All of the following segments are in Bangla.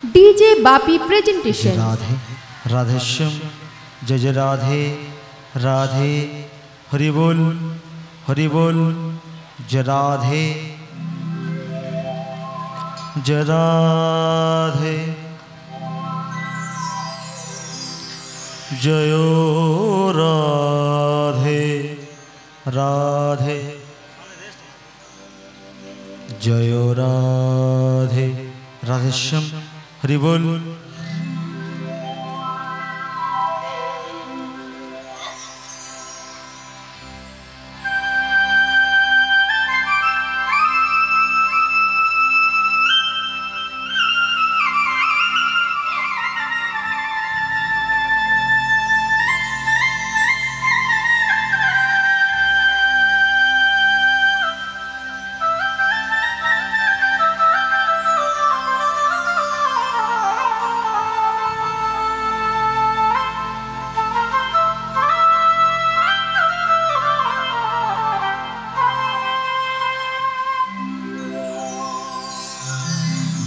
DJ Bapi presentation. राधे राधेश्याम जय जय राधे राधे हरि बोल जय राधे जय राधे जयो राधे राधे जयो राधे राधेश्याम हरि बोल।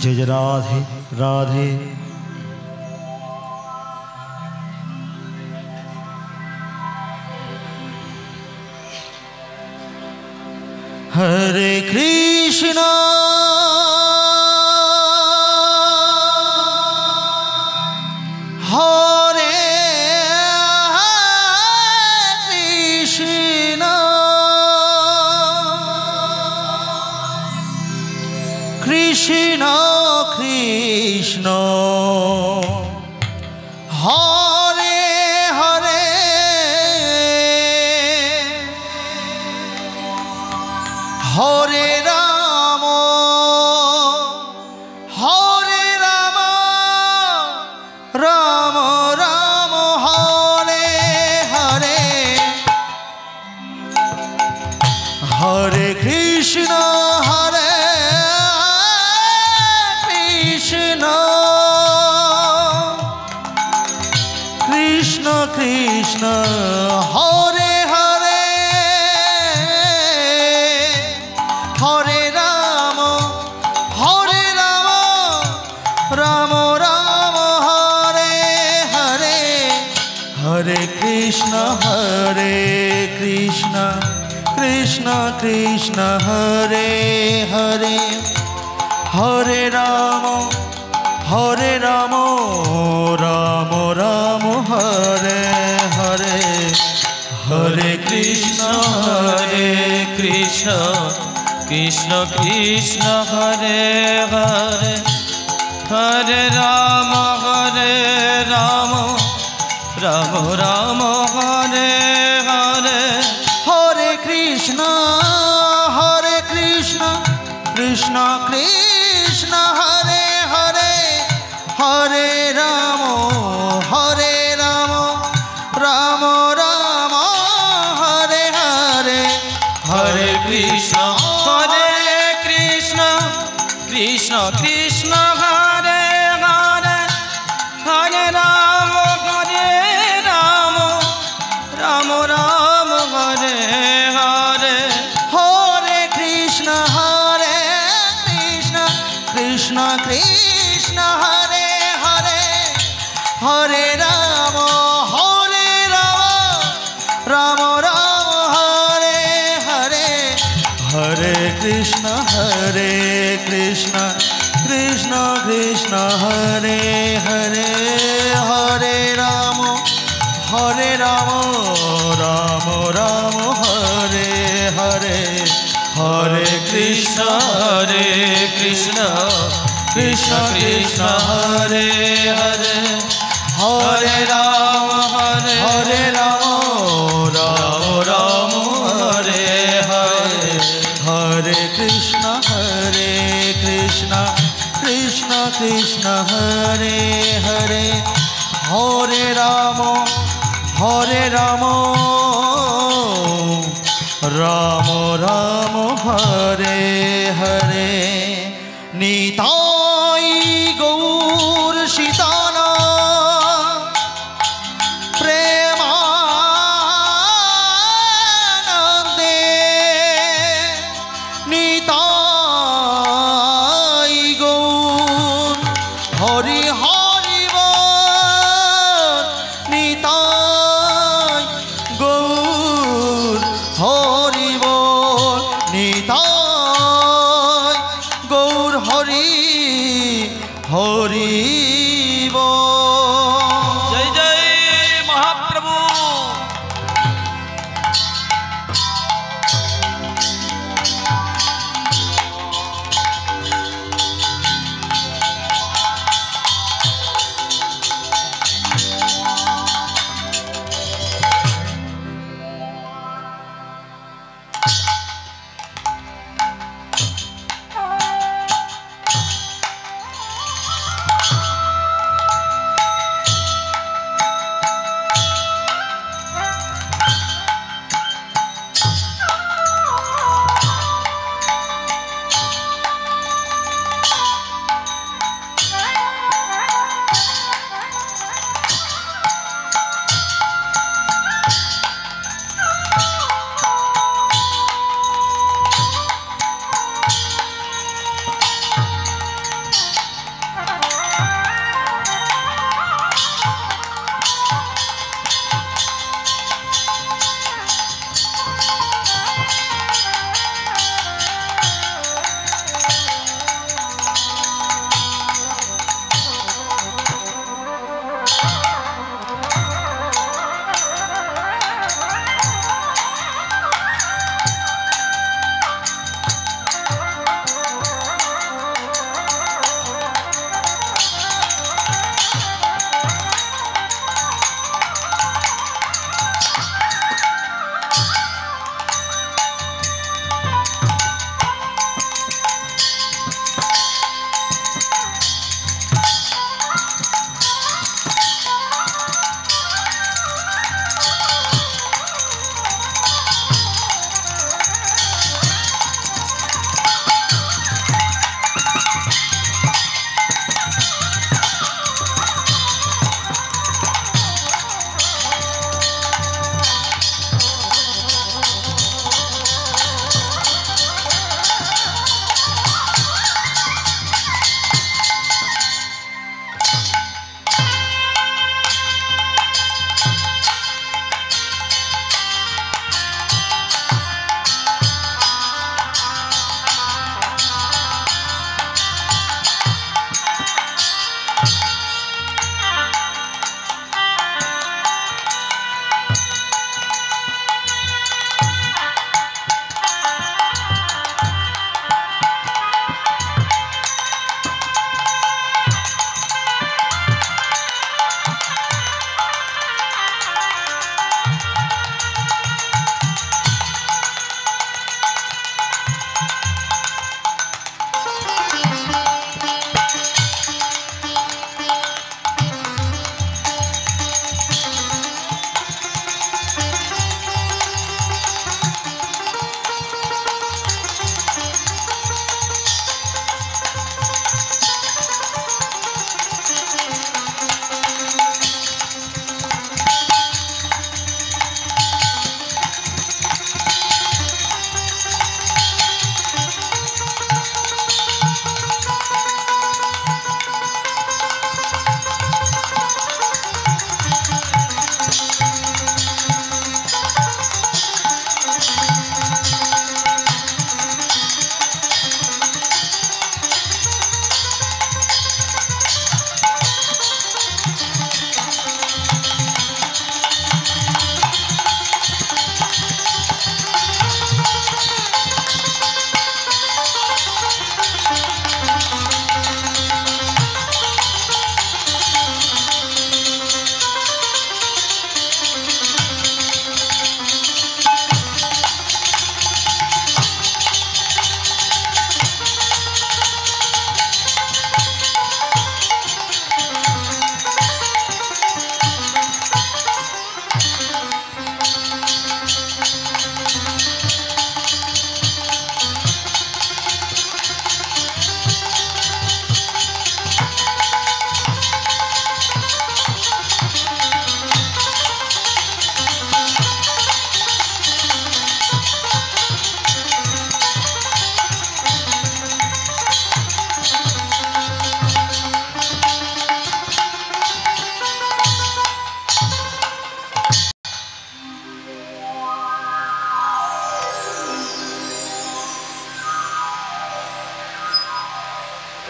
जय जय राधे राधे हरे कृष्णा हरे कृष्णा कृष्णा कृष्ण हरे हरे हरे राम राम राम हरे हरे हरे कृष्ण हरे कृष्ण कृष्ण हरे हरे हरे राम राम राम हरे हरे हरे कृष्ण कृष्ण कृष्ण हरे हरे हरे राम राम राम हरे हरे हरे कृष्ण कृष्ण कृष्ण हरे हरे हरे राम राम राम हरे हरे हरे कृष्ण कृष्ण कृष्ण हरे हरे हरे राम राम राम हरे हरे हरे कृष्ण कृष्ण कृष्ण हरे हरे हरे राम राम राम हरे हरे हरे कृष्ण कृष्ण कृष्ण हरे हरे हरे राम राम हरे हरे हरे कृष्ण कृष्ण कृष्ण हरे हरे हरे राम राम हरे हरे हरे कृष्ण कृष्ण कृष्ण हरे हरे हरे राम राम हरे हरे हरे कृष्ण कृष्ण हरे हरे हरे राम राम हरे हरे निताई गौर सीताना निताई गौर হরি হরি বল নিতাই গৌর হরি বল নিতাই গৌর হরি হরি বল। জয় জয় মহাপ্রভু।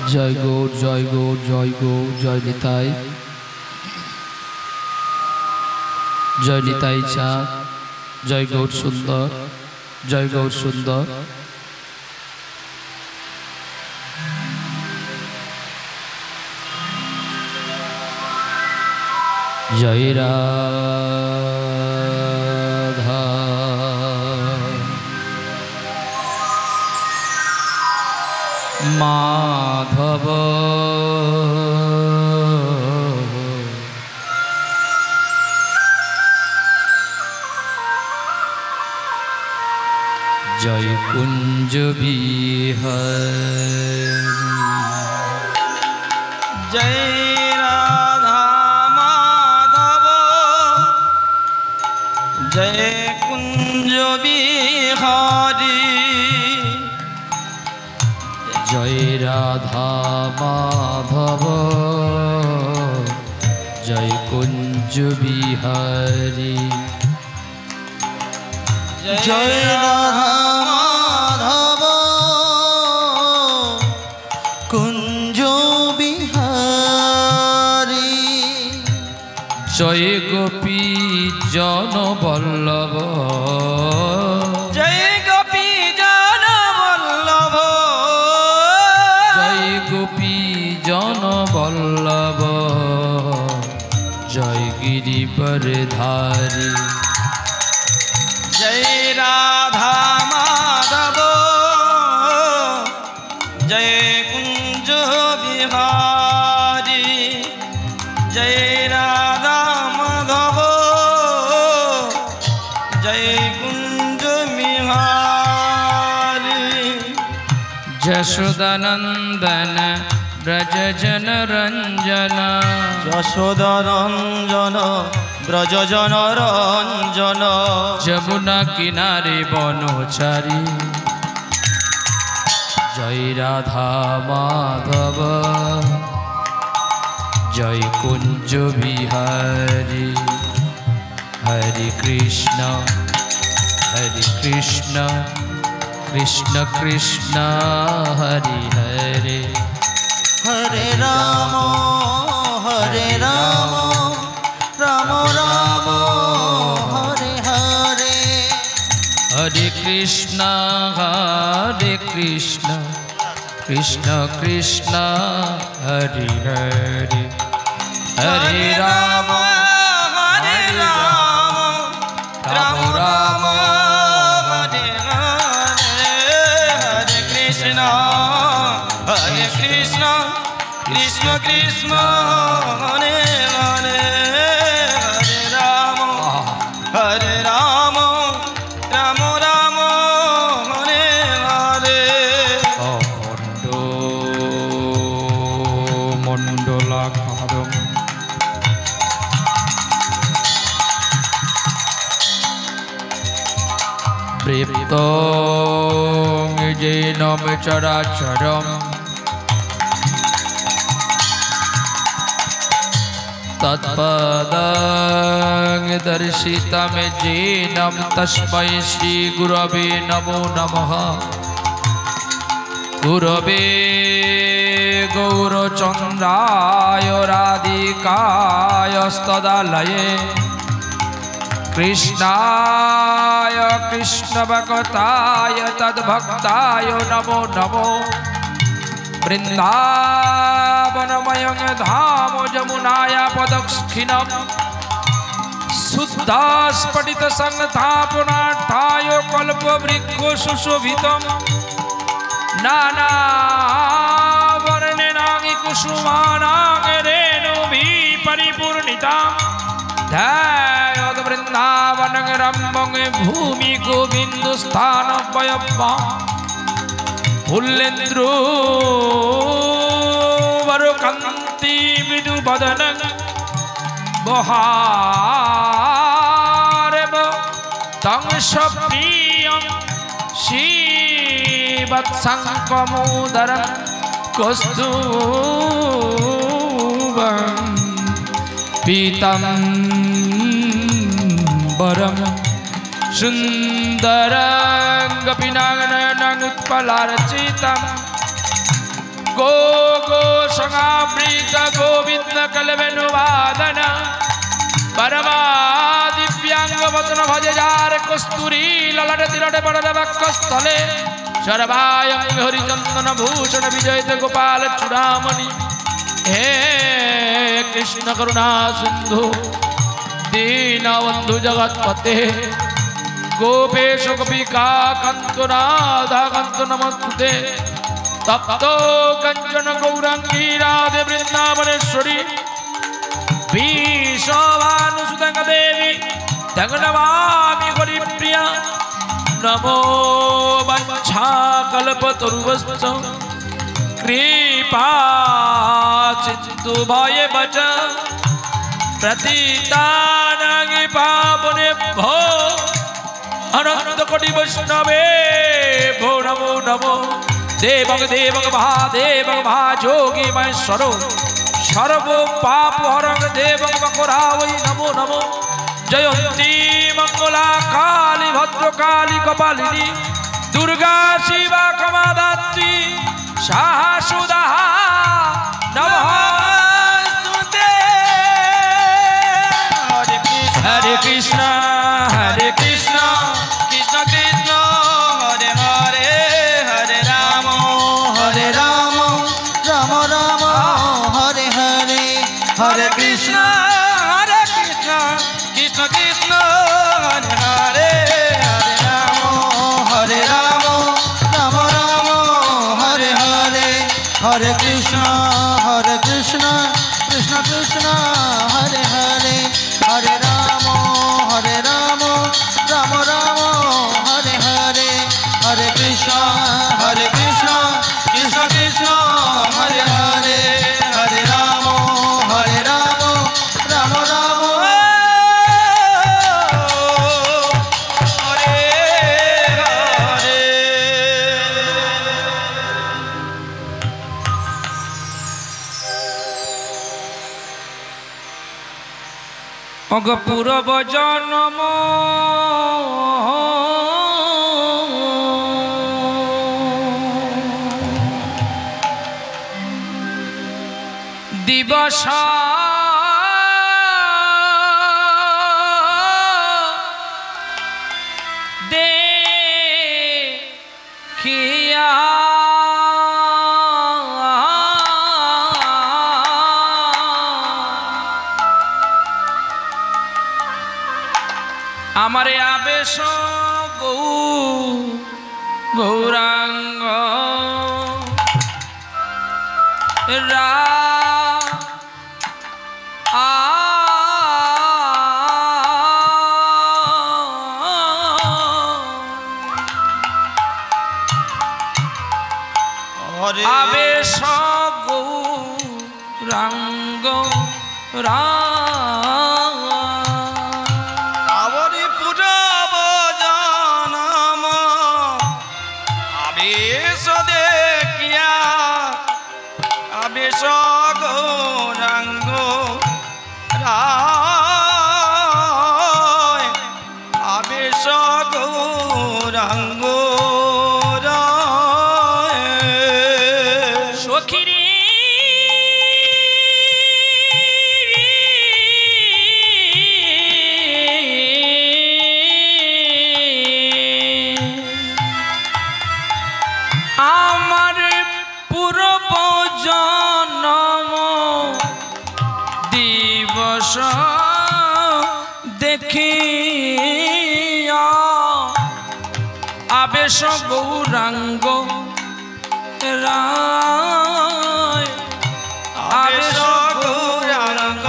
জয় গৌর জয় গৌর জয় গৌর জয় নিতাই জয় নিতাই চাঁদ জয় গৌর সুন্দর জয় গৌর সুন্দর জয় রাধা মাধব জয় কুঞ্জ বিহার জয় রাধা মাধব জয় কুঞ্জ বিহারী জয় রাধা মাধব জয় কুঞ্জ বিহারী জয় রাধা মাধব কুঞ্জ বিহারী জয় গোপী জন বল্লভ জয় গোপী জন বল্লভ জয় গোপী জন বল্লভ জয় গিরিবর ধারী জয় রাধা মাধব জয় কুঞ্জ বিহারী জয় রাধা মাধব জয় কুঞ্জ বিহারী যশোদানন্দন ব্রজ জন রঞ্জন যশোদানন্দন ব্রজ জন রঞ্জন যমুনা কিনারে বনচারী জয় রাধা মাধব জয় কুঞ্জ বিহারী হরে কৃষ্ণ কৃষ্ণ কৃষ্ণ হরে হরে হরে রাম রাম রাম হরে হরে হরে কৃষ্ণ কৃষ্ণ কৃষ্ণ হরে হরে হরে রাম হরে রাম রাম রাম হরে হরে হরে কৃষ্ণ কৃষ্ণ কৃষ্ণ হরে হরে হরে রাম রাম রাম হরে হরে মণ্ডলাকারম প্রেপ্তং জৈনম চরাচরম তৎপদং দর্শিতম জৈনম তস্मै শ্রী গুরবে নমো নমঃ গুরবে গৌরচন্দ্রায় রাধিকায়স্তদালয়ে কৃষ্ণায় কৃষ্ণভক্তায় তদ্ভক্তায় নমো নমো বৃন্দাবনময়ং ধাম যমুনায়া পদস্খিনম শুদ্ধাস্ফটিত সংস্থাপনার্থায় কল্পবৃক্ষ সুশোভিতম নানা বর্ণেনাঙ্গি কুসুমানাং রেণুভিঃ পরিপূর্ণিতাম ধ্যায়ত বৃন্দাবনং রম্ভং ভূমি গোবিন্দস্থানভয়ম্ ফুল্লেন্দ্রো বরকান্তি মৃদুবদনং বহারেব তং সপ্রিয়ং শ্রীবৎসঙ্কমোদরং কস্তুভং পীতাম্বরম সুন্দরং গোপীনাগনয়নং উৎপলার্চিতম गो गो संगावृत गोविंद कलवेणुवादन परमा दिव्यांग वदन भजे जार कस्तूरी ललाटे तिलटे पड़े वक्षस्थले सर्वायंग हरिचंदन भूषण विजयते गोपाल चूड़ामणि हे कृष्ण करुणा सिंधु दीनबंधु जगत्पते गोपेश गोपिका कांतो राधा कांतो नमस्ते तप्तो कंचन गौरांगी राधे वृंदावनेश्वरी विश्वभानुसुता देवी तंगनमामि हरिप्रिया नमो वंशाकल्पतरुभ्यश्च कृपा सिन्धुभ्यो वच प्रतितानां पावनेभ्यो अनंतकोटि वैष्णवेभ्यो नमो नमो देवं देवं महा जोगी महेश्वरो सर्व पाप हरं देवं मकरावै नमो नमो जयंती मंगला काली भद्रकाली कपालिनी दुर्गा शिवा कमादात्री शाश्वता नमस्ते हरे कृष्ण कृष्ण कृष्ण हरे हरे हरे राम राम राम राम हरे हरे हरे कृष्ण कृष्ण कृष्ण हरे हरे हरे राम हरे राम राम राम हरे हरे हरे कृष्ण कृष्ण कृष्ण हरे हरे हरे राम राम राम हरे हरे हरे कृष्ण कृष्ण कृष्ण हरे हरे हरे राम राम राम हरे हरे अग पूर्व जन्म दिवस देखिया हमारे आवेश गौरांग रा आवेश गौरांग रा गौरांग राय आवेश गौरांग राय सखीरी আমার পূর্ব জন্ম দিবস দেখিয়া আবেশ গৌরাঙ্গ রায় आवेश गौरांग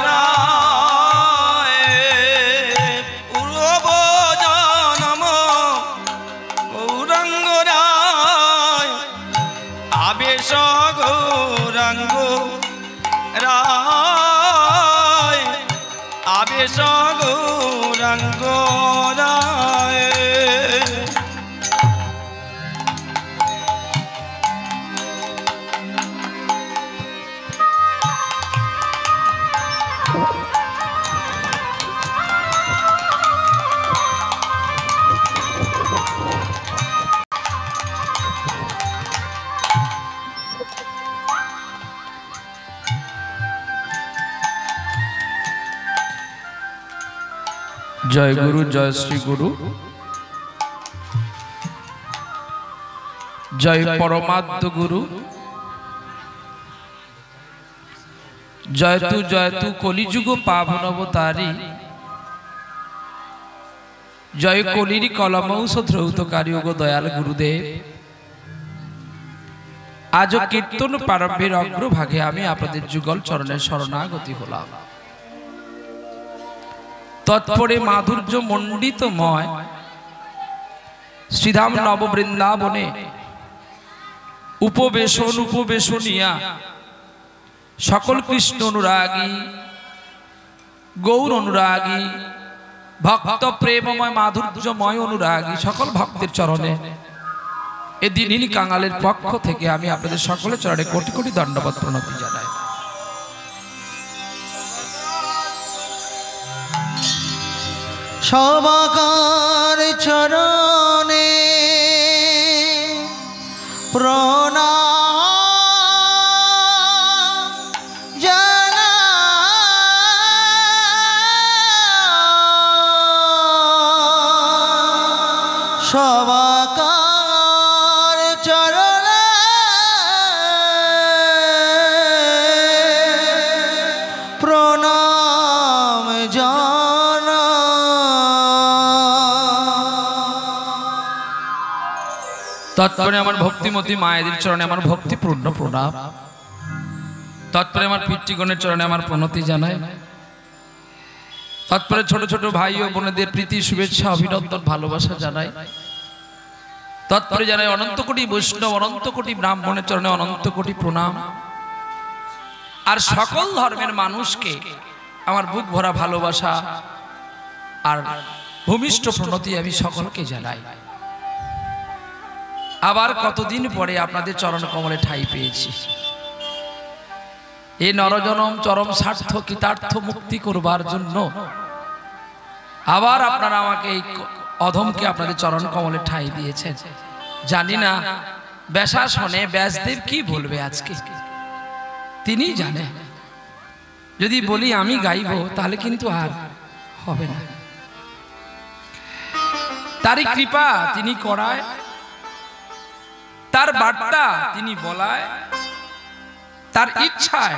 राय पूर्व जन्म गौरांग राय आवेश गौरांग राय आवेश गौरांग राय জয় গুরু, জয় শ্রী গুরু, জয় পরমাত্ম গুরু, জয়তু জয়তু কলিযুগ পাবন অবতারী, জয় কলির কলমৌষ ধ্রৌতকারী গো দয়াল গুরুদেব। আজ কীর্তন প্রারম্ভের অগ্রভাগে আমি আপনাদের যুগল চরণের শরণাগতি হলাম। তৎপরে মাধুর্য মণ্ডিতময় শ্রীধাম নববৃন্দাবনে উপবেশনিয়া সকল কৃষ্ণ অনুরাগী, গৌর অনুরাগী, ভক্ত প্রেমময় মাধুর্যময় অনুরাগী সকল ভক্তের চরণে এ দিনহীন কাঙালের পক্ষ থেকে আমি আপনাদের সকলের চরণে কোটি কোটি দণ্ডবত প্রণতি জানাই। সবাকার চরণে প্রণাম জানাই, সবাকার চরণে প্রণাম তৎপরে আমার ভক্তিমতী মায়েদের চরণে আমার ভক্তিপূর্ণ প্রণাম। তৎপরে আমার পিতৃগণের চরণে আমার প্রণতি জানাই। তৎপরে ছোট ছোট ভাই ও বোনেদের প্রীতি শুভেচ্ছা অভিনন্দন ভালোবাসা জানাই। তৎপরে জানাই অনন্ত কোটি বৈষ্ণব, অনন্ত কোটি ব্রাহ্মণের চরণে অনন্ত কোটি প্রণাম। আর সকল ধর্মের মানুষকে আমার বুক ভরা ভালোবাসা আর ভূমিষ্ঠ প্রণতি আমি সকলকে জানাই। আবার কতদিন পরে আপনাদের চরণ কমলে ঠাঁই পেয়েছি। এই নরজনম চরম স্বার্থ কৃতার্থ মুক্তি করবার জন্য আবার আপনারা আমাকে এই অধমকে আপনাদের চরণ কমলে ঠাঁই দিয়েছেন। জানি না ব্যাসাসনে ব্যাসদেব কি বলবে আজকে, তিনি জানে। যদি বলি আমি গাইব তাহলে কিন্তু আর হবে না। তারই কৃপা তিনি করায়, তার বার্তা তিনি বলায়, তার ইচ্ছায়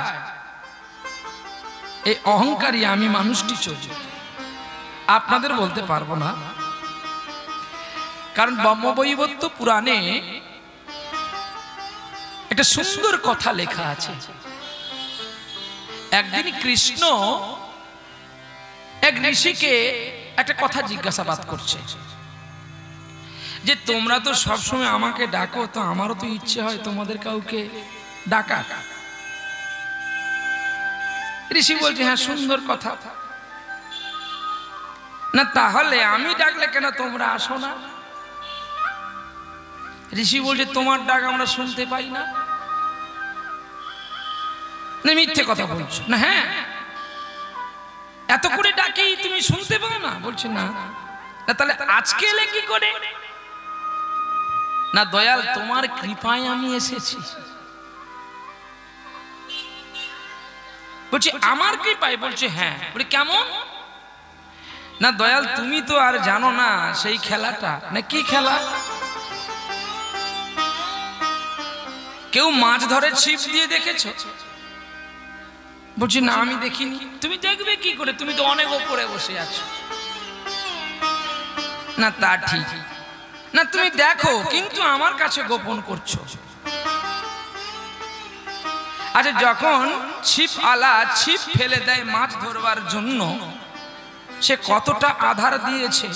এই অহংকারী আমি মানুষটি চলি। আপনাদের বলতে পারবো না, কারণ ব্রহ্মবৈবর্ত পুরাণে একটা সুন্দর কথা লেখা আছে। একদিন কৃষ্ণ এক ঋষিকে একটা কথা জিজ্ঞাসাবাদ করছে যে তোমরা তো সবসময় আমাকে ডাকো, তো আমারও তো ইচ্ছে হয় তোমাদের কাউকে ডাকা। ঋষি বলছে হ্যাঁ সুন্দর কথা, না তাহলে আমি ডাকলে কেন তোমরা আসো না? ঋষি বলছে তোমার ডাক আমরা শুনতে পাই না। মিথ্যে কথা বলছো না? হ্যাঁ, এত করে ডাকি তুমি শুনতে পাও না? বলছে না। তাহলে আজকে এলে কি করে? না দয়াল তোমার কৃপায় আমি এসেছি। বলছি আমার কৃপায়? বলছে হ্যাঁ। বলি কেমন? না দয়াল তুমি তো আর জানো না সেই খেলাটা। না কি খেলা? কেউ মাছ ধরে ছিপ দিয়ে দেখেছো? বলছি না আমি দেখিনি। তুমি দেখবে কি করে? তুমি তো অনেক ওপরে বসে আছো। না তা ঠিক, না তুমি দেখো কিন্তু আমার কাছে গোপন করছো। আচ্ছা যখন ছিপ আলা ছিপ ফেলে দেয় মাছ ধরবার জন্য, সে কতটা আধার দিয়েছে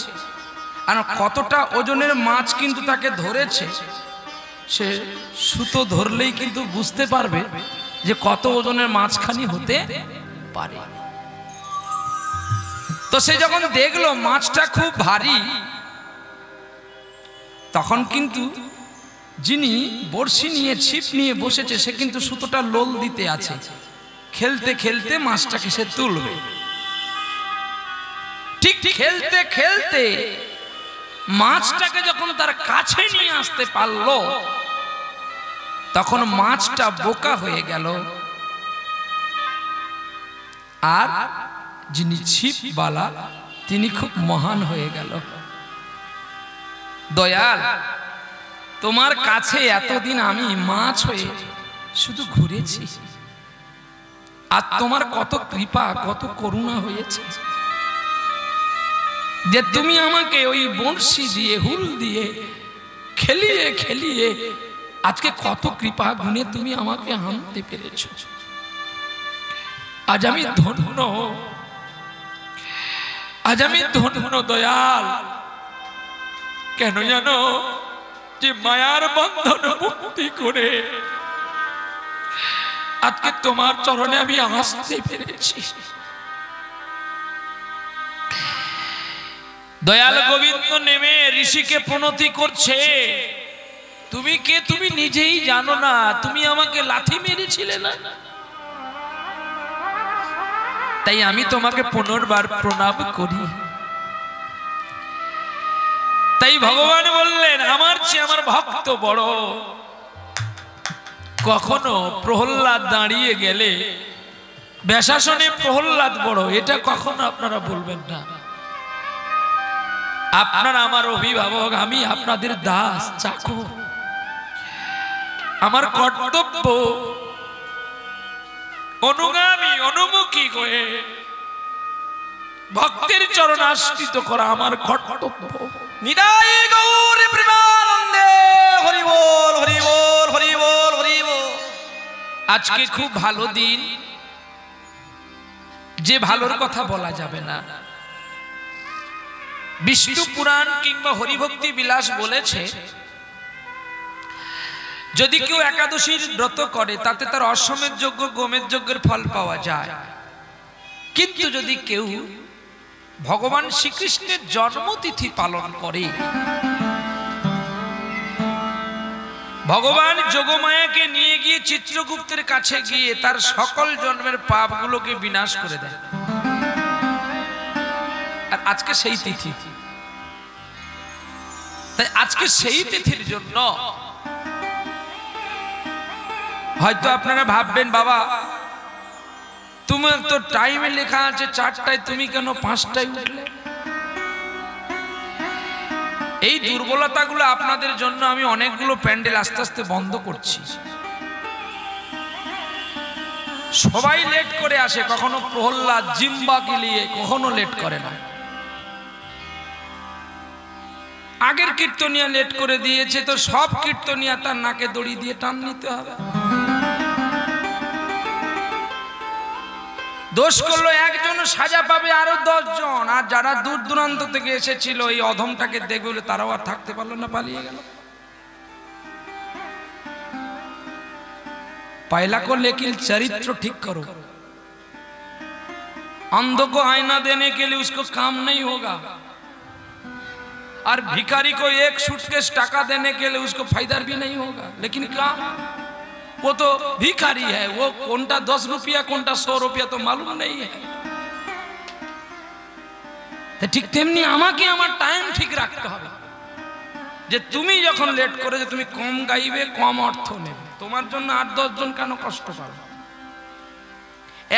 আর কতটা ওজনের মাছ কিন্তু তাকে ধরেছে, সে সুতো ধরলেই কিন্তু বুঝতে পারবে যে কত ওজনের মাছখানি হতে পারে। তো সে যখন দেখলো মাছটা খুব ভারী, তখন কিন্তু যিনি বড়শি নিয়ে ছিপ নিয়ে বসেছে সে কিন্তু সুতোটা লোল দিতে আছে। খেলতে খেলতে মাছটাকে সে তুলবে। ঠিক খেলতে খেলতে মাছটাকে যখন তার কাছে নিয়ে আসতে পারলো, তখন মাছটা বোকা হয়ে গেল। আর যিনি ছিপওয়ালা তিনি খুব মহান হয়ে গেল। দয়াল, তোমার কাছে এতদিন আমি মাছ হয়ে শুধু ঘুরেছি, আর তোমার কত কৃপা, কত করুণা হয়েছে যে তুমি আমাকে ওই বড়শি দিয়ে, হুল দিয়ে খেলিয়ে খেলিয়ে আজকে কত কৃপা গুণে তুমি আমাকে আনতে পেরেছ। আজ আমি ধন্য, আজ আমি ধন্য দয়াল। কেন জানো? যে মায়ার বন্ধন মুক্তি করে আজকে তোমার চরণে আমি আসতে পেরেছি। দয়াল গোবিন্দ নেমে ঋষিকে প্রণতি করছে। তুমি কে? তুমি নিজেই জানো না। তুমি আমাকে লাথি মেরেছিলে না, তাই আমি তোমাকে পুনর্বার প্রণাম করি। তাই ভগবান বললেন, আমার চেয়ে আমার ভক্ত বড়। কখনো প্রহ্লাদ দাঁড়িয়ে গেলে ব্যাসাসনে প্রহ্লাদ বড়, এটা কখনো আপনারা বলবেন না। আপনারা আমার অভিভাবক, আমি আপনাদের দাস চাকর। আমার কর্তব্য অনুগামী অনুমুখী হয়ে ভক্তের চরণ আশ্রিত করা আমার কর্তব্য। নিতাই গৌর প্রেমানন্দে হরি বল হরি বল হরি বল হরি বল। আজকে খুব ভালো দিন, যে ভালোর কথা বলা যাবে না। বিষ্ণু পুরাণ কিংবা হরিভক্তি বিলাস বলেছে, যদি কেউ একাদশীর ব্রত করে তাতে তার অশ্বমেধ যজ্ঞ, গোমেধ যজ্ঞের ফল পাওয়া যায়। কিন্তু যদি কেউ ভগবান শ্রীকৃষ্ণের জন্মতিথি পালন করে, ভগবান যোগমায়াকে নিয়ে গিয়ে চিত্রগুপ্তের কাছে গিয়ে তার সকল জন্মের পাপগুলোকে বিনাশ করে দেয়। আর আজকে সেই তিথি, তাই আজকে সেই তিথির জন্য হয়তো আপনারা ভাববেন, বাবা তোমার তো টাইমে লেখা আছে 4টায়, তুমি কেন 5টায় উঠলে? এই দুর্বলতাগুলো আপনাদের জন্য আমি অনেকগুলো প্যান্ডেল আস্তে আস্তে বন্ধ করছি। সবাই লেট করে আসে, কখনো প্রহ্লাদ জিম্বাকে নিয়ে কখনো লেট করে না। আগের কীর্তনিয়া লেট করে দিয়েছে, তো সব কীর্তনিয়া তার নাকে দড়ি দিয়ে টান নিতে হবে। দোষ করলো একজন, সাজা পাবে আরো 10 জন। আর যারা দূর দূরান্ত থেকে এসেছিল এই অধমটাকে দেখবে বলে তারাও আর থাকতে পারলো না, পালিয়ে গেল। पहला को लेकिन चरित्र ठीक करो। अंधों को आईना देने के लिए उसको काम नहीं होगा, और भिखारी को एक सूटकेस टाका देने के लिए उसको फायदा भी नहीं होगा। लेकिन क्या, वो तो भिखारी है, वो कौनटा 10 रुपया कौनटा 100 रुपया तो मालूम नहीं है। ठीक तेमनी आमाके आमार टाइम ठीक रखते होबे। যে তুমি যখন লেট করে যে তুমি কম গাইবে, কম অর্থ নেবে, তোমার জন্য 8-10 জন কেন কষ্ট পাবে।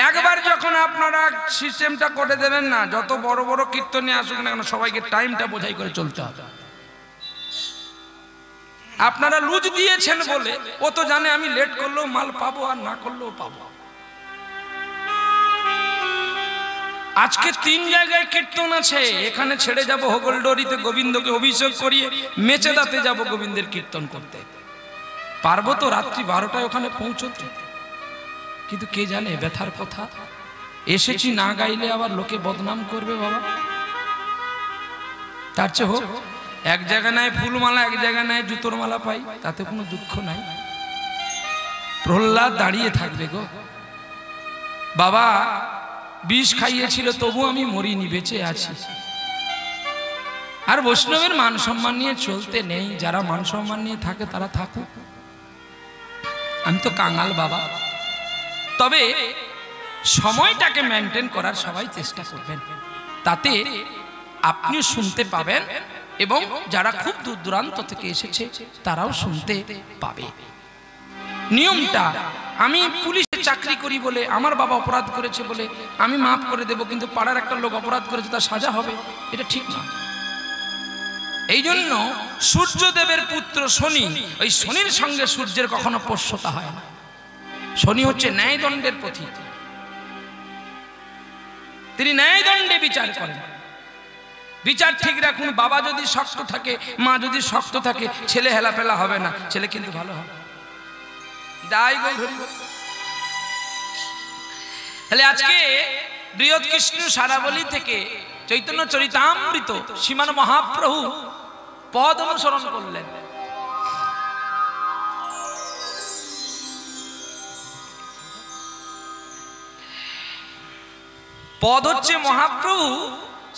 একবার যখন আপনারা সিস্টেমটা করে দেবেন না, যত বড় বড় কীর্তনে আসুক না কেন সবাইকে টাইমটা বোঝাই করে চলতে হবে। আপনারা লুজ দিয়েছেন বলে ও তো জানে আমি লেট করলেও মাল পাবো আর না করলেও পাবো। আজকে 3 জায়গায় কীর্তন আছে, এখানে ছেড়ে যাব হোগলডরিতে গোবিন্দকে অভিষেক করিয়ে মেচেদাতে যাব গোবিন্দের কীর্তন করতে। পারবো তো রাত্রি 12টায় ওখানে পৌঁছতে? কিন্তু কে জানে ব্যথার কথা, এসেছি না গাইলে আবার লোকে বদনাম করবে বাবা। তার চেয়ে হোক এক জায়গায় নাই ফুলমালা, এক জায়গায় নাই জুতোর মালা পাই, তাতে কোনো দুঃখ নাই। প্রহ্লাদ দাঁড়িয়ে থাকবে গো বাবা, বিষ খাইয়েছিল তবু আমি মরিনি, বেঁচে আছি। আর বৈষ্ণবের মান সম্মান নিয়ে চলতে নেই, যারা মান সম্মান নিয়ে থাকে তারা থাকুক, আমি তো কাঙাল বাবা। তবে সময়টাকে মেনটেন করার সবাই চেষ্টা করবেন, তাতে আপনি শুনতে পাবেন এবং যারা খুব দূর দূরান্ত থেকে এসেছে তারাও শুনতে পাবে। নিয়মটা আমি পুলিশে চাকরি করি বলে, আমার বাবা অপরাধ করেছে বলে আমি মাফ করে দেব, কিন্তু পাড়ার একটা লোক অপরাধ করেছে তার সাজা হবে, এটা ঠিক না। এই জন্য সূর্যদেবের পুত্র শনি, ওই শনির সঙ্গে সূর্যের কখনো পোষ্যতা হয় না। শনি হচ্ছে ন্যায়দণ্ডের পথিক, তিনি ন্যায়দণ্ডে বিচার করেন। বিচার ঠিক রাখুন। বাবা যদি শক্ত থাকে, মা যদি শক্ত থাকে, ছেলে হেলাফেলা হবে না, ছেলে কিন্তু ভালো হবে। তাহলে আজকে বৃহৎ কৃষ্ণ সারাবলী থেকে চৈতন্য চরিতামৃত শ্রীমান মহাপ্রভু পদ অনুসরণ করলেন। পদ হচ্ছে মহাপ্রভু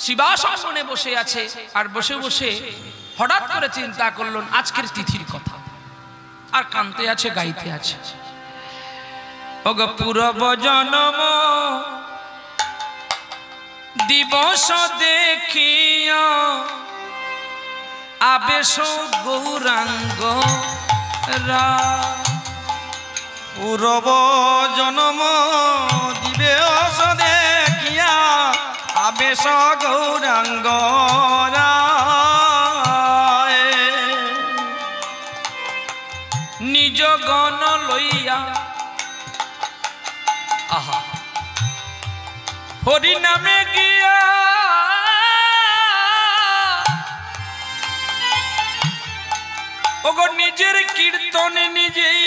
শিবাসনে বসে আছে, আর বসে বসে হঠাৎ করে চিন্তা করলেন আজকের তিথির কথা, আর কানতে আছে, গাইতে আছে। ওগ পূর্ব জন্ম দিবস দেখিয়া আবেশ গৌরাঙ্গ রা। পূর্ব জন্ম দিবস দেখিয়া আবেশ গৌরাঙ্গ নিজ গণ লইয়া আহা হরি নামে গিয়া ওগো নিজের কীর্তনে নিজেই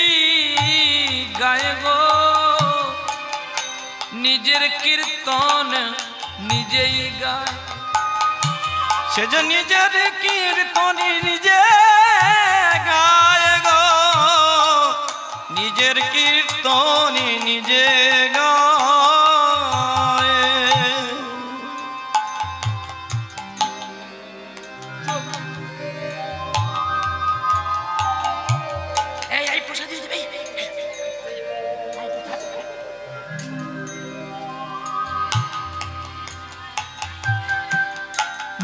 গায় গো, নিজের কীর্তন নিজেই গায়। সে যে নিজের কীর্তনে নিজে গায় গো, নিজের কীর্তনে নিজে গায়। এই প্রসাদ দিয়ে দেবে।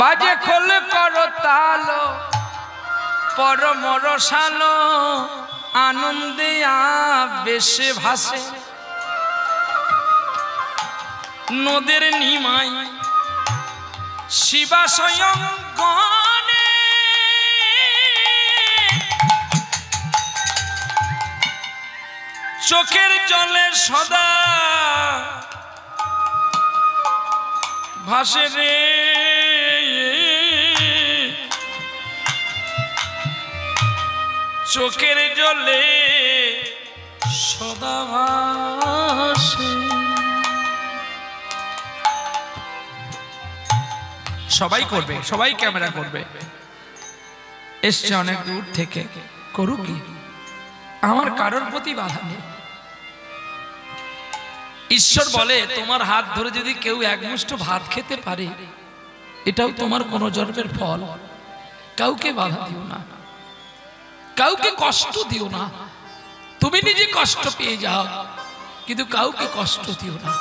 বাজে খোল করো তালো পরম রসালো, আনন্দে বেশে ভাসে নদের নিমাই শিবা স্বয়ং গণে। চোখের জলে সদা ভাসে রে, চোখের জলে সদা ভাসে। সবাই করবে, সবাই ক্যামেরা করবে। এসছে অনেক দূর থেকে, করুক কি, আমার কারোর প্রতি বাধা নেই। ঈশ্বর বলে তোমার হাত ধরে যদি কেউ এক মুষ্ঠ ভাত খেতে পারে, এটাও তোমার কোন জন্মের ফল। কাউকে বাধা দিও না, কাউকে কষ্ট দিও না। তুমি নিজে কষ্ট পেয়ে যাও, কিন্তু কাউকে কষ্ট দিও না।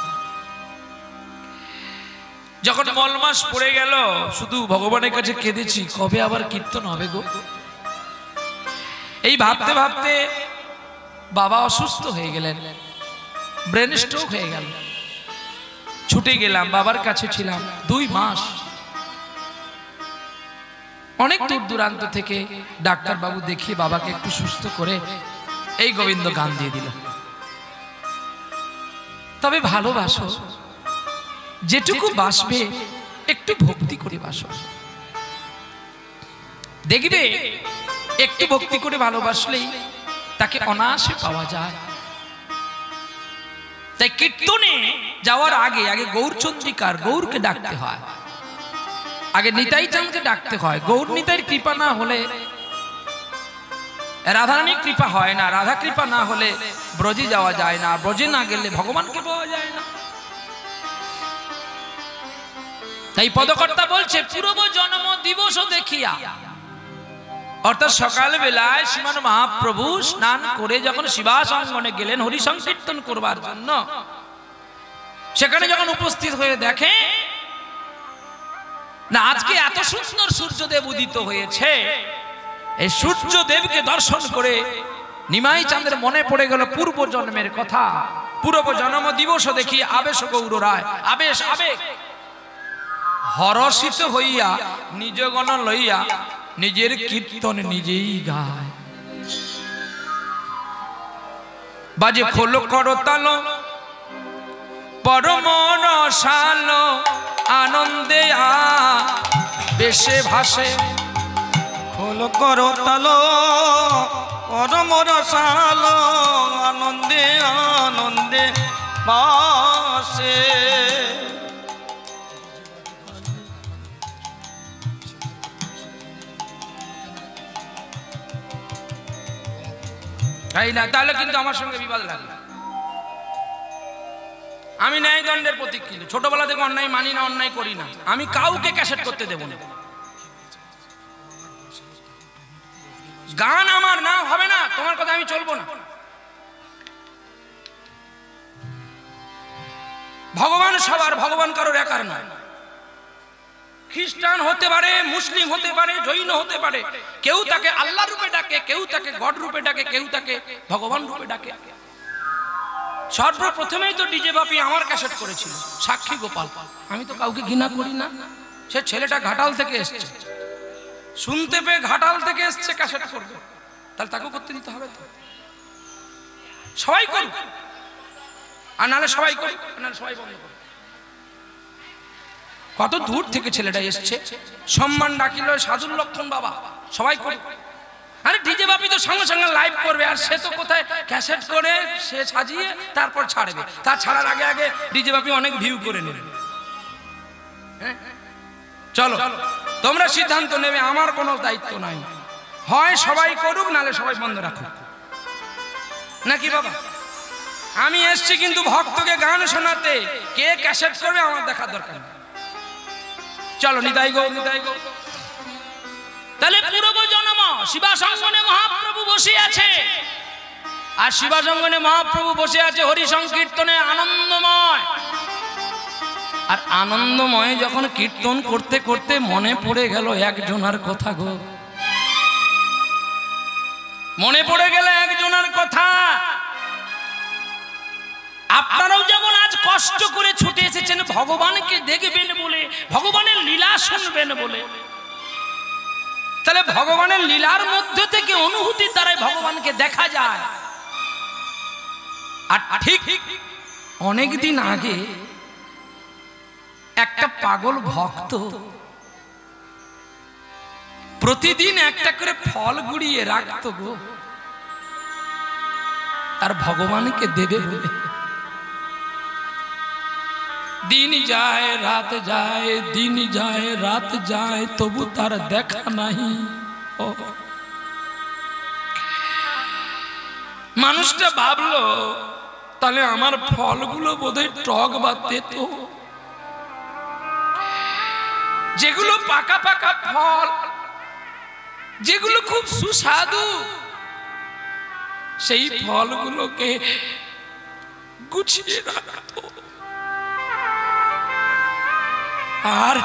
যখন মল মাস পড়ে গেল, শুধু ভগবানের কাছে কেঁদেছি কবে আবার কীর্তন হবে গো। এই ভাবতে ভাবতে বাবা অসুস্থ হয়ে গেলেন, ব্রেন স্ট্রোক হয়ে গেল। ছুটে গেলাম, বাবার কাছে ছিলাম 2 মাস। অনেক দূর দূরান্ত থেকে ডাক্তার বাবু দেখিয়ে বাবাকে একটু সুস্থ করে এই গোবিন্দ গান দিয়ে দিল। তবে ভালোবাসো, যেটুকু বাসবে একটু ভক্তি করে বাসো। দেখবে একটু ভক্তি করে ভালোবাসলেই তাকে অনায়াসে পাওয়া যায়। তাই কীর্তনে যাওয়ার আগে আগে গৌরচন্দ্রিকার গৌরকে ডাকতে হয়, আগে নিতাই চাঁদকে ডাকতে হয়। গৌর নিতাইয়ের কৃপা না হলে রাধারানীর কৃপা হয় না, রাধা কৃপা না হলে ব্রজে যাওয়া যায় না, ব্রজে না গেলে ভগবানকে পাওয়া যায় না। তাই পদকর্তা বলছে পূর্ব জন্ম দিবস দেখিয়া, অর্থাৎ সকাল বেলায় শ্রীমান মহাপ্রভু স্নান করে যখন শিবাসঙ্গনে গেলেন হরি সংকীর্তন করবার জন্য, সেখানে যখন উপস্থিত হয়ে দেখে না আজকে এত সুন্দর সূর্যদেব উদিত হয়েছে, এই সূর্যদেবকে দর্শন করে নিমাই চাঁদের মনে পড়ে গেল পূর্ব জন্মের কথা। পূর্ব জন্ম দিবস দেখি আবেশ গৌর রায়, আবেশ আবেগ হরষিত হইয়া নিজ গণ লইয়া নিজের কীর্তন নিজেই গায়। বাজে খোল করতাল পরম রসাল আনন্দে বেশে ভাসে। খোল করতাল পরম রসাল আনন্দে আনন্দে বাসে। তাই না? তাহলে কিন্তু আমার সঙ্গে বিবাদ লাগবে। আমি ন্যায় দণ্ডের প্রতীক, কিন্তু ছোটবেলা থেকে অন্যায় মানি না, অন্যায় করি না। আমি কাউকে ক্যাসেট করতে দেব না। গান আমার না হবে না, তোমার কথা আমি চলবো না। ভগবান সবার, ভগবান কারোর একার নয়। খ্রিস্টান হতে পারে, মুসলিম হতে পারে, জৈন হতে পারে, কেউ তাকে আল্লাহ রূপে ডাকে, কেউ তাকে গড রূপে ডাকে, কেউ তাকে ভগবান রূপে ডাকে। সর্বপ্রথমেই তো ডিজে বাপি আমার ক্যাসেট করেছিল, সাক্ষী গোপাল। আমি তো কাউকে ঘৃণা করি না। সে ছেলেটা ঘাটাল থেকে এসছে, শুনতে পেয়ে ঘাটাল থেকে এসছে ক্যাসেট করবে, তাহলে তাকেও করতে দিতে হবে তো। সবাই করুক, আর নাহলে সবাই করুক, নাহলে সবাই বন্ধ করুক। কত দূর থেকে ছেলেটা এসছে, সম্মান ডাকিল সাধুর লক্ষণ বাবা, সবাই করুক। আরে ডিজে বাপি তো সঙ্গে সঙ্গে লাইভ করবে, আর সে তো কোথায় ক্যাসেট করে সে সাজিয়ে তারপর ছাড়বে। তার ছাড়ার আগে আগে ডিজে বাপি অনেক ভিউ করে নেবে। চলো তোমরা সিদ্ধান্ত নেবে, আমার কোনো দায়িত্ব নাই। হয় সবাই করুক, নালে সবাই বন্ধ রাখুক, নাকি বাবা? আমি এসছি কিন্তু ভক্তকে গান শোনাতে, কে ক্যাসেট করবে আমার দেখার দরকার নেই। চলো নিতাই গো, নিতাই গো। তাহলে পূর্ব জন্ম শিবাসঙ্গনে মহাপ্রভু বসে আছে, আর শিবাসঙ্গনে মহাপ্রভু বসে আছে হরি সংকীর্তনে আনন্দময়। আর আনন্দময় যখন কীর্তন করতে করতে মনে পড়ে গেল একজনের কথা গো, মনে পড়ে গেল একজনের কথা। আপনারাও যেমন আজ কষ্ট করে ছুটে এসেছেন ভগবানকে দেখবেন বলে, ভগবানের লীলা শুনবেন বলে, তাহলে ভগবানের লীলার মধ্যে থেকে অনুভূতির দ্বারাই ভগবানকে দেখা যায়। আর ঠিক অনেকদিন আগে একটা পাগল ভক্ত প্রতিদিন একটা করে ফল গুড়িয়ে রাখতো গো, তার ভগবানকে দেবে বলে। दिन जाए रात जाए, दिन जाए रात जाए, तबु तार देखा नहीं। মানুষটা ভাবলো তাহলে আমার ফলগুলো বোধহয় টক বা তেতো, যেগুলো পাকা পাকা ফল, যেগুলো খুব সুস্বাদু, সেই ফলগুলোকে গুছিয়ে রাখতো। আর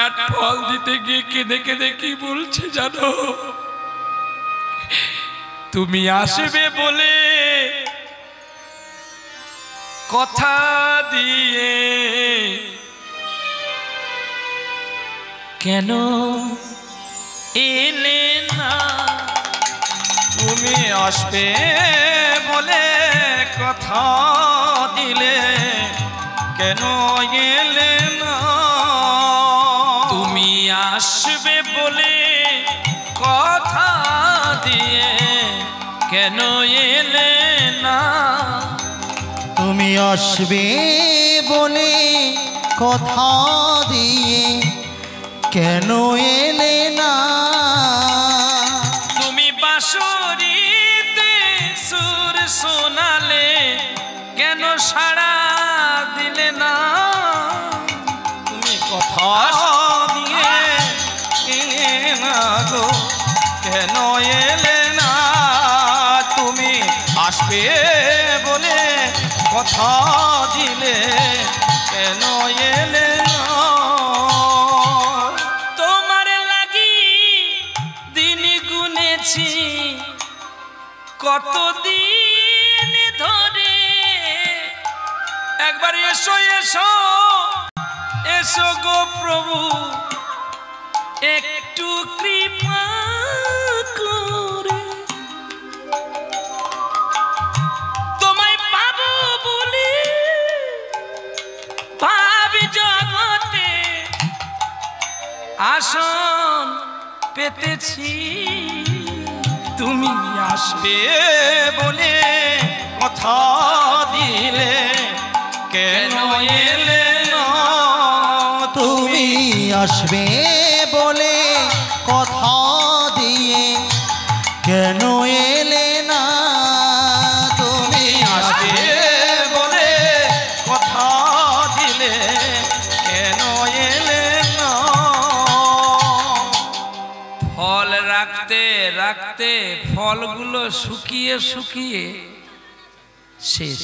এক ফল দিতে গিয়ে কেঁদে কেঁদে কি বলছে জানো? তুমি আসবে বলে কথা দিয়ে কেন এলে না? তুমি আসবে বলে কথা দিলে কেন এলে না? তুমি আসবে বলে কথা দিয়ে কেন এলে না? তুমি আসবে বলে কথা দিয়ে কেন এলে না? তুমি বাঁশরিতে সুর শোনালে কেন সাড়া দিলে না? তুমি কথা দিয়ে না গো কেন এলে না? তুমি আসবে বলে কথা দিলে কেন এলে না? তোমার লাগি দিন গুনেছি কতদিন ধরে, একবার এসো এসো এসো গো প্রভু, একটু কৃপা করে তোমায় পাবো বলে ভাবি জগতে আসন পেতেছি। তুমি আসবে বলে কথা দিলে কেন এলে না? তুমি আসবে বলে কথা দিয়ে কেন এলে না? তুমি আসবে বলে কথা দিলে কেন এলে না? ফল রাখতে রাখতে ফলগুলো শুকিয়ে শুকিয়ে শেষ।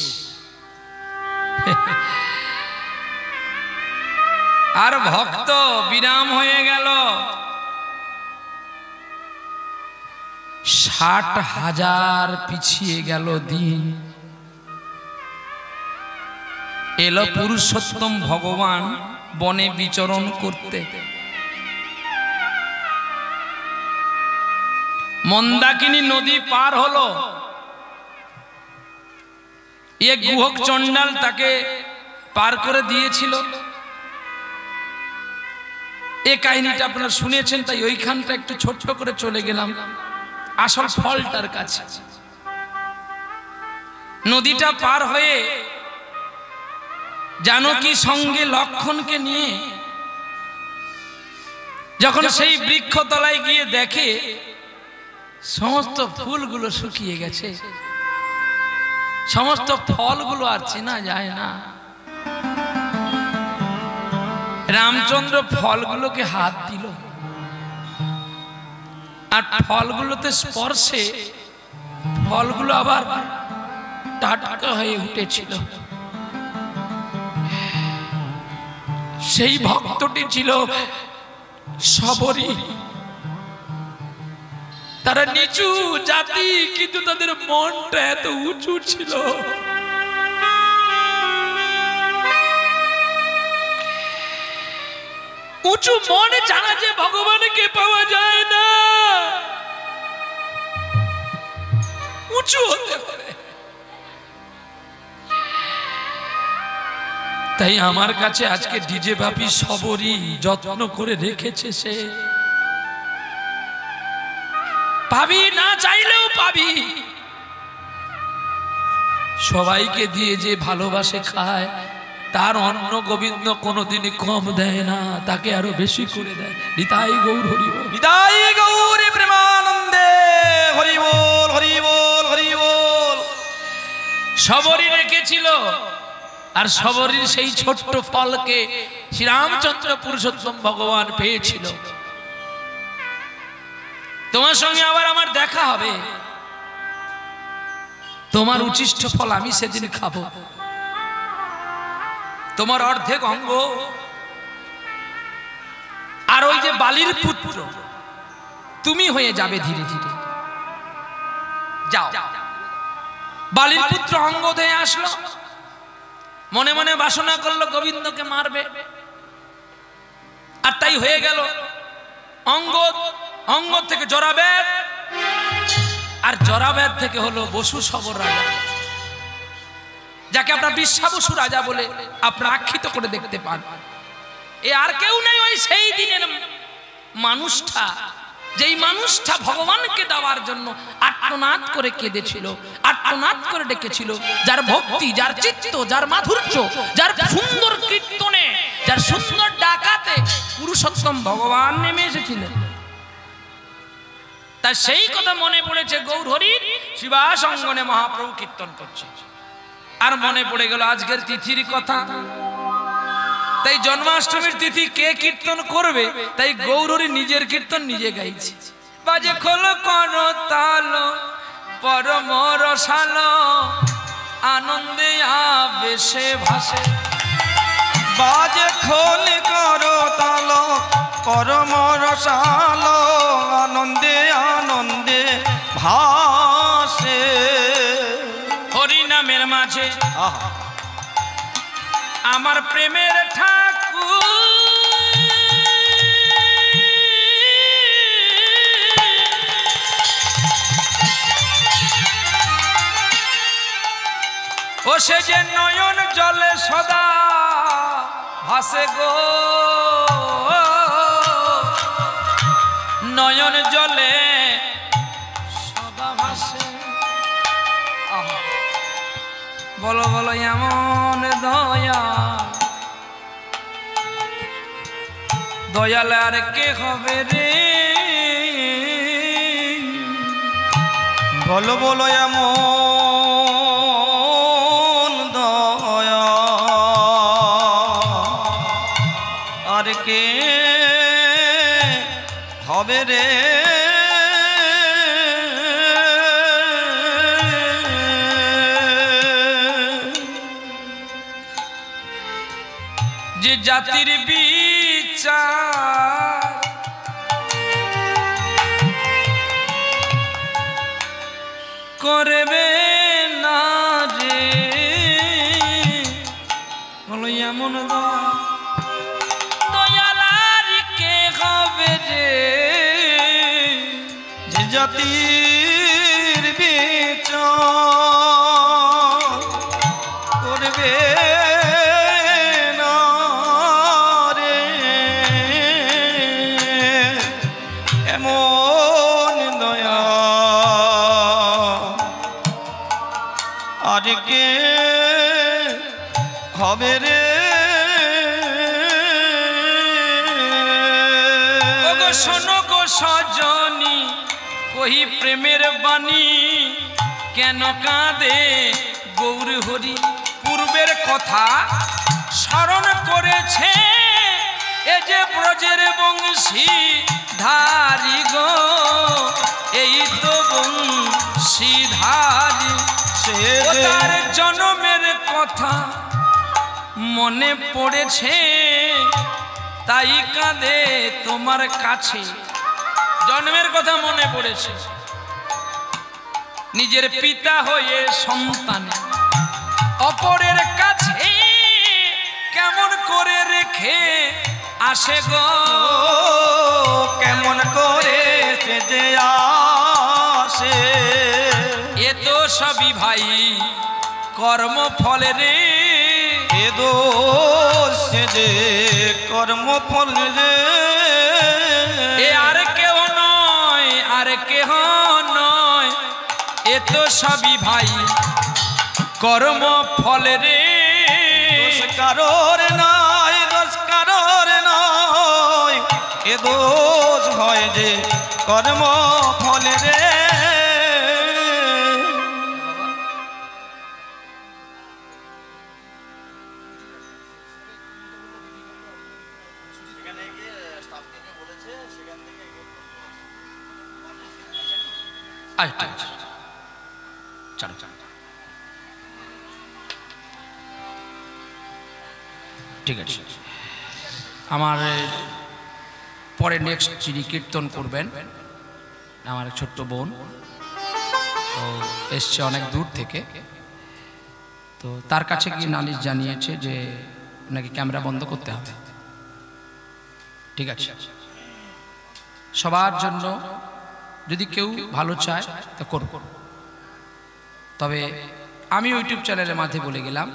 আর ভক্ত বিরাম হয়ে গেল। 60,000 পিছিয়ে গেল দিন। এলো পুরুষোত্তম ভগবান বনে বিচরণ করতে। মন্দাকিনী নদী পার হলো। এক গুহক চণ্ডাল তাকে পার করে দিয়েছিল। এই কাহিনীটা আপনারা শুনেছেন, তাই ওইখানটা একটু ছোট্ট করে চলে গেলাম আসল ফলটার কাছে। নদীটা পার হয়ে জানকী সঙ্গে লক্ষণকে নিয়ে যখন সেই বৃক্ষতলায় গিয়ে দেখে সমস্ত ফুলগুলো শুকিয়ে গেছে, সমস্ত ফলগুলো আর চেনা যায় না। রামচন্দ্র ফলগুলোকে হাত দিল, আর ফলগুলোতে স্পর্শে ফলগুলো আবার টাটকা হয়ে উঠেছিল। সেই ভক্তটি ছিল শবরী। তারা নিচু জাতি, কিন্তু তাদের মনটা এত উঁচু ছিল। উঁচু মনে জানা যে ভগবানকে পাওয়া যায় না, উঁচু হতে হবে। তাই আমার কাছে আজকে ডিজে বাপি শবরী যত্ন করে রেখেছে। সে পাবি, না চাইলেও পাবি। সবাইকে দিয়ে যে ভালোবাসে খায়, তার অন্ন গোবিন্দ কোনোদিনই কম দেয় না, তাকে আরো বেশি করে দেয়। নিতাই গৌর হরি বল, নিতাই গৌর প্রেমানন্দে হরি বল, হরি বল, হরি বল। শবরী রেখেছিল, আর শবরীর সেই ছোট্ট ফলকে শ্রীরামচন্দ্র পুরুষোত্তম ভগবান পেয়েছিল। তোমার সঙ্গে আবার আমার দেখা হবে, তোমার উচ্ছিষ্ট ফল আমি সেদিন খাবো। তোমার অর্ধেক অঙ্গ আর ওই যে বালির পুত্র তুমি হয়ে যাবে ধীরে ধীরে। যাও। বালির পুত্র অঙ্গ হয়ে আসলো, মনে মনে বাসনা করলো গোবিন্দকে মারবে, আর তাই হয়ে গেল। অঙ্গ, অঙ্গ থেকে জরাবেদ, আর জরাবেদ থেকে হলো বসু সবর রাজা, যাকে আপনার বিশ্বাবসু রাজা বলে আপনারা আখ্যিত করে দেখতে পান। এ আর কেউ নেই, ওই সেই দিনের মানুষটা, যেই মানুষটা ভগবানকে দেওয়ার জন্য আর্তনাদ করে কেঁদেছিল, আর্তনাদ করে ডেকেছিল, যার ভক্তি, যার চিত্ত, যার মাধুর্য, যার সুন্দর কীর্তনে, যার সুন্দর ডাকাতে পুরুষোত্তম ভগবান নেমে এসেছিলেন। তাই সেই কথা মনে পড়েছে গৌর হরির শিবাস অঙ্গনে মহাপ্রভু কীর্তন করছে, আর মনে পড়ে গেল আজকের তিথির কথা। তাই জন্মাষ্টমীর তিথি কে কীর্তন করবে, তাই গৌরী নিজের কীর্তন নিজে গাইছে। বাজে খোল কর তাল পরম রসাল, আনন্দে আবেশে ভাসে। বাজে খোল কর তাল পরম রসাল, আনন্দে আনন্দে ভাসে। হরি নামের মাঝে আমার প্রেমের ঠাকুর ও সে যে নয়ন জলে সদা ভাসে গো নয়ন জলে সদা ভাসে বলো বলো এমন দয়া দয়াল আর কে হবে রে বলো বলো এমন দয়া আর কে হবে রে যে জাতির বিচার করবে না রে বলো এমন দয়ালার কে হবে রে যে জাতির বিচার করবে না রে এমন দয়া আর কে হবে রে ওগো শোনো গো সজনী কহি প্রেমের বাণী কেন কাঁদে গৌর হরি পূর্বের কথা স্মরণ করেছে এ যে ব্রজের বংশী ধারি গো এই তো বংশী ধারি ও তার জন্মের কথা মনে পড়েছে তাই কাঁদে তোমার কাছে জন্মের কথা মনে পড়েছে নিজের পিতা হয়ে সন্তান অপরের কাছে কেমন করে রেখে আসে গো কেমন করে সে যে আসে এ তো সবই ভাই কর্ম ফলে রে এ দোষ যে কর্ম ফল রে এ আর কেহ নয় আর কেহ নয় এ তো সবই ভাই কর্ম ফলে রে দোষ কারোর নাই দোষ কারোর নয় এ দোষ হয় যে কর্ম ফল রে ঠিক আছে আমার পরে নেক্সট যিনি কীর্তন করবেন আমার ছোট্ট বোন তো এসছে অনেক দূর থেকে তো তার কাছে গিয়ে নালিশ জানিয়েছে যে নাকি ক্যামেরা বন্ধ করতে হবে ঠিক আছে সবার জন্য যদি কেউ ভালো চায় তো করব তবে আমি ইউটিউব চ্যানেলের মাধ্যমে বলে গেলাম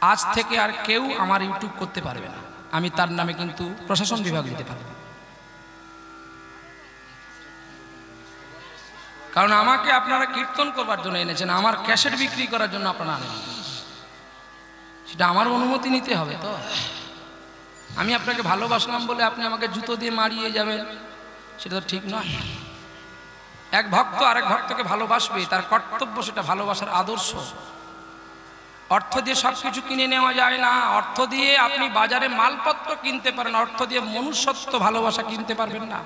আজ থেকে আর কেউ আমার ইউটিউব করতে পারবে না আমি তার নামে কিন্তু প্রশাসন বিভাগ দিতে পারব কারণ আমাকে আপনারা কীর্তন করবার জন্য এনেছেন আমার ক্যাসেট বিক্রি করার জন্য আপনারা আনেন সেটা আমার অনুমতি নিতে হবে তো আমি আপনাকে ভালোবাসলাম বলে আপনি আমাকে জুতো দিয়ে মারিয়ে যাবেন সেটা তো ঠিক নয় এক ভক্ত আরেক ভক্তকে ভালোবাসবে তার কর্তব্য সেটা ভালোবাসার আদর্শ অর্থ দিয়ে সব কিছু কিনে নেওয়া যায় না অর্থ দিয়ে আপনি বাজারে মালপত্র কিনতে পারেন অর্থ দিয়ে মনুষ্যত্ব ভালোবাসা কিনতে পারবেন না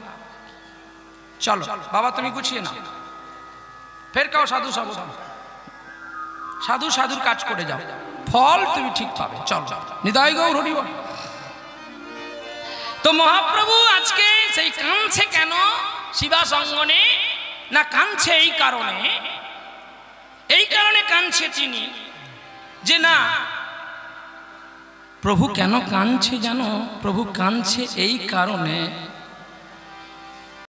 চলো বাবা তুমি গুছিয়ে নাও ফের কাও সাধু সাবধান সাধু সাধুর কাজ করে যাও ফল তুমি ঠিক পাবে চলো নিতাই গৌর হরি বল তো মহাপ্রভু আজকে সেই কাঁদছে কেন শিবাস অঙ্গনে না কাঁদছে এই কারণে কাঁদছে তিনি যে না প্রভু কেন কাঁদছে জানো? প্রভু কাঁদছে এই কারণে,